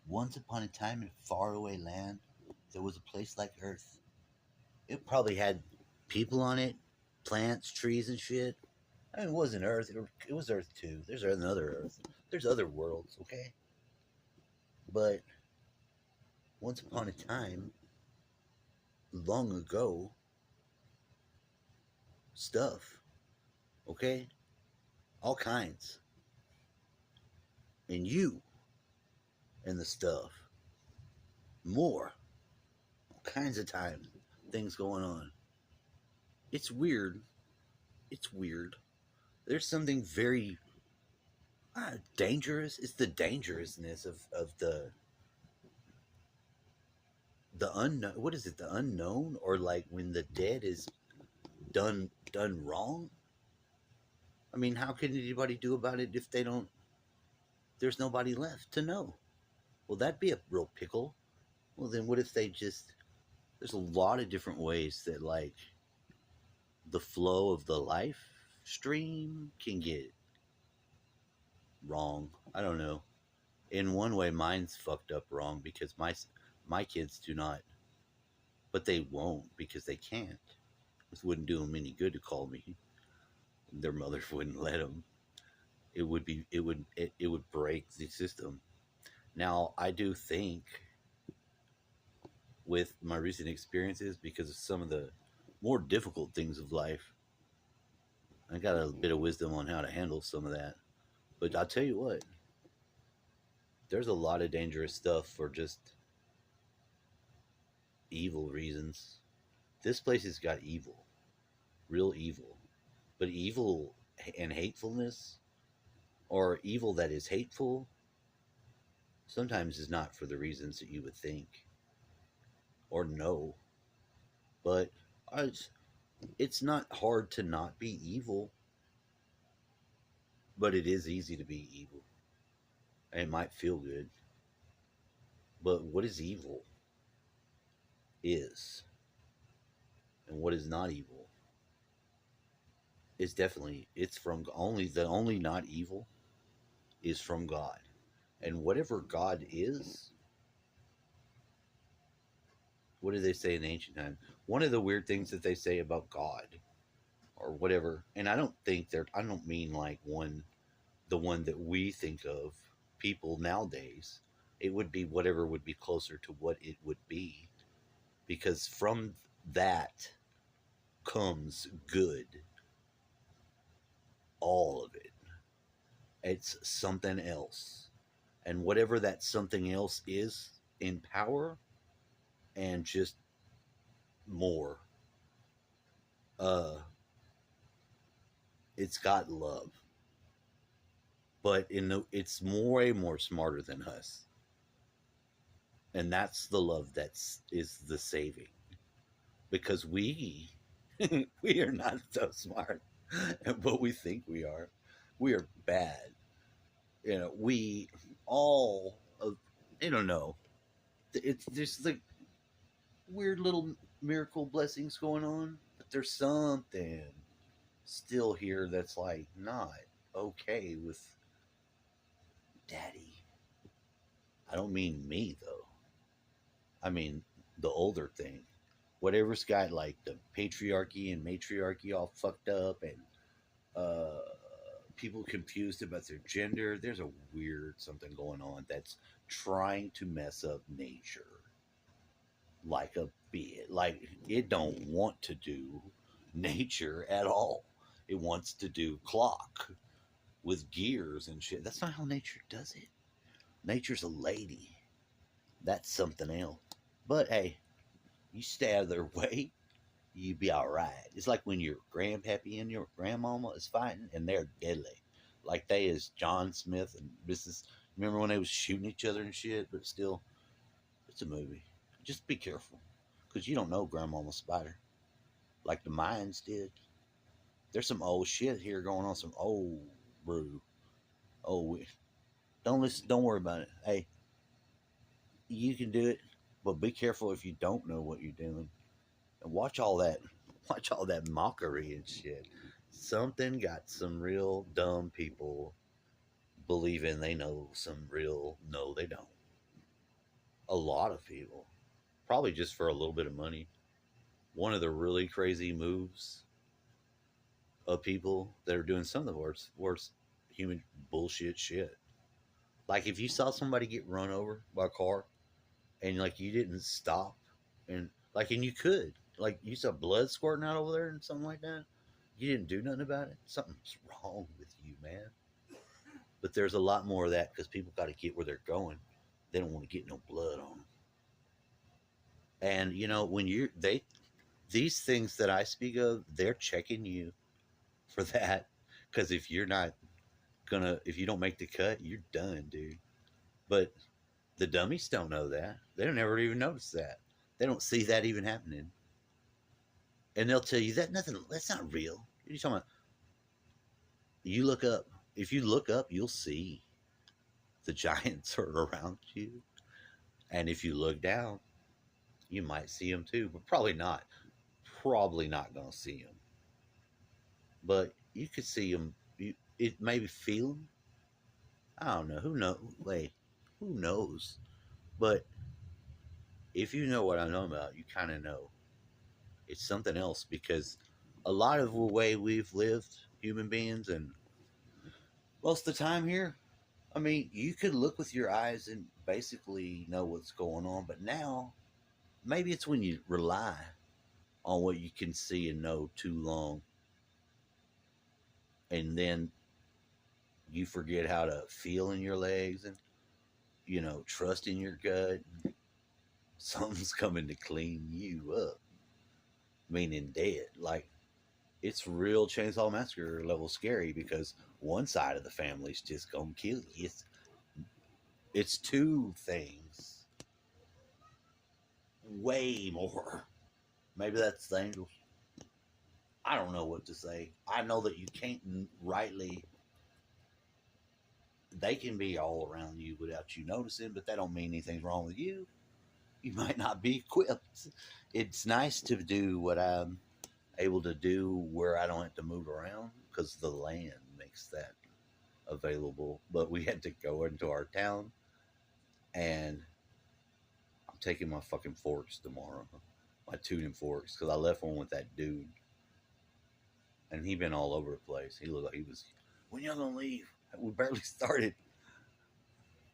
Once upon a time in a faraway land, there was a place like Earth. It probably had people on it, plants, trees, and shit. I mean, it wasn't Earth. It was Earth too. There's another Earth. There's other worlds, okay? But once upon a time, long ago, stuff, okay? All kinds. And you and the stuff. More. All kinds of times. Things going on. It's weird. It's weird. There's something very dangerous. It's the dangerousness of the unknown. What is it? The unknown, or like when the dead is done wrong. I mean, how can anybody do about it if they don't? There's nobody left to know. Well, that'd be a real pickle. Well, then what if they just? There's a lot of different ways that like the flow of the life stream can get wrong. I don't know. In one way, mine's fucked up wrong because my kids do not, but they won't because they can't. It wouldn't do them any good to call me. Their mother wouldn't let them. It would break the system. Now I do think with my recent experiences, because of some of the more difficult things of life, I got a bit of wisdom on how to handle some of that. But I'll tell you what, there's a lot of dangerous stuff for just evil reasons. This place has got evil, real evil. But evil and hatefulness, or evil that is hateful, sometimes is not for the reasons that you would think or know. But it's not hard to not be evil, but it is easy to be evil. And it might feel good. But what is evil is, and what is not evil is definitely, it's from only the only not evil is from God. And whatever God is, what do they say in ancient times? One of the weird things that they say about God or whatever, and I don't mean like the one that we think of people nowadays. It would be whatever would be closer to what it would be, because from that comes good, all of it. It's something else. And whatever that something else is in power and just more, uh, it's got love. But it's way more smarter than us. And that's the love that's is the saving. Because we we are not so smart, but we think we are. We are bad. We all, I don't know. It's there's like weird little miracle blessings going on, but there's something still here that's like not okay with daddy. I don't mean me though. I mean the older thing. Whatever's got like the patriarchy and matriarchy all fucked up, and uh people confused about their gender. There's a weird something going on that's trying to mess up nature like a bit. Like it don't want to do nature at all. It wants to do clock with gears and shit. That's not how nature does it. Nature's a lady. That's something else. But hey, you stay out of their way, you be all right. It's like when your grandpappy and your grandmama is fighting and they're deadly. Like they is John Smith and Mrs. Remember when they was shooting each other and shit? But still, it's a movie. Just be careful, because you don't know Grandmama Spider like the Mayans did. There's some old shit here going on. Some old brew. Oh, don't listen. Don't worry about it. Hey, you can do it, but be careful if you don't know what you're doing. And watch all that. Watch all that mockery and shit. Something got some real dumb people believing they know some real. No, they don't. A lot of people, probably just for a little bit of money. One of the really crazy moves of people that are doing some of the worst human bullshit shit. Like if you saw somebody get run over by a car and like you didn't stop and like and you could like you saw blood squirting out over there and something like that, you didn't do nothing about it. Something's wrong with you, man. But there's a lot more of that because people got to get where they're going. They don't want to get no blood on them. And you know when you they these things that I speak of, they're checking you for that because if you don't make the cut, you're done, dude. But the dummies don't know that. They don't ever even notice that. They don't see that even happening. And they'll tell you that nothing that's not real. What are you talking about? You look up. If you look up, you'll see the giants are around you. And if you look down, you might see them too, but probably not. Probably not going to see them. But you could see them. It maybe feel them. I don't know. Who knows? Wait, who knows? But if you know what I'm talking about, you kind of know it's something else because a lot of the way we've lived, human beings, and most of the time here, I mean, you could look with your eyes and basically know what's going on. But now, maybe it's when you rely on what you can see and know too long, and then you forget how to feel in your legs and trust in your gut. Something's coming to clean you up, meaning dead. Like it's real Chainsaw Massacre level scary because one side of the family's just gonna kill you. It's two things, way more. Maybe that's the angels. I don't know what to say. I know that you can't rightly. They can be all around you without you noticing, but that don't mean anything's wrong with you. You might not be equipped. It's nice to do what I'm able to do where I don't have to move around because the land makes that available. But we had to go into our town, and I'm taking my fucking forks tomorrow, my tuning forks, because I left one with that dude, and he been all over the place. He looked like he was. When y'all gonna leave? We barely started.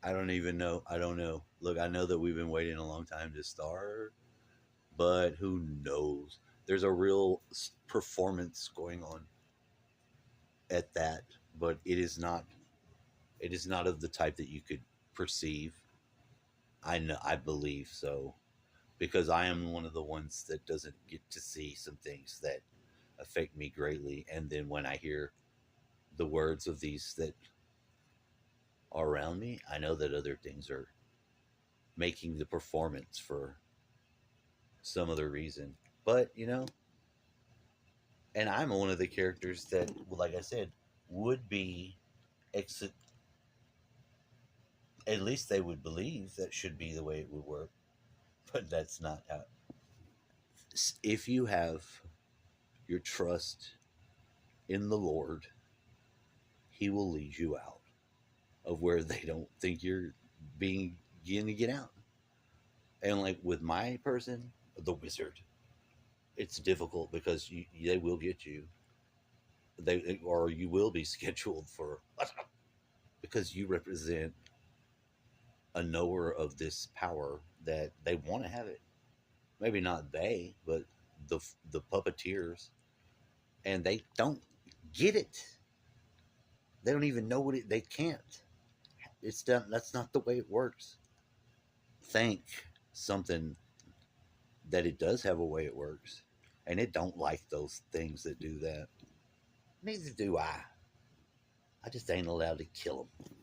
I don't even know. I don't know. Look, I know that we've been waiting a long time to start, but who knows? There's a real performance going on at that, but it is not. It is not of the type that you could perceive. I know. I believe so because I am one of the ones that doesn't get to see some things that affect me greatly, and then when I hear the words of these that are around me, I know that other things are making the performance for some other reason. But and I'm one of the characters that, like I said, would be exit. At least they would believe that should be the way it would work, but that's not how. If you have your trust in the Lord, He will lead you out of where they don't think you're being going to get out. And like with my person, the wizard, it's difficult because they will get you. They or you will be scheduled for because you represent a knower of this power that they want to have it. Maybe not they, but the puppeteers, and they don't get it. They don't even know what they can't. It's done. That's not the way it works. Think something that it does have a way it works, and it don't like those things that do that. Neither do I. I just ain't allowed to kill them.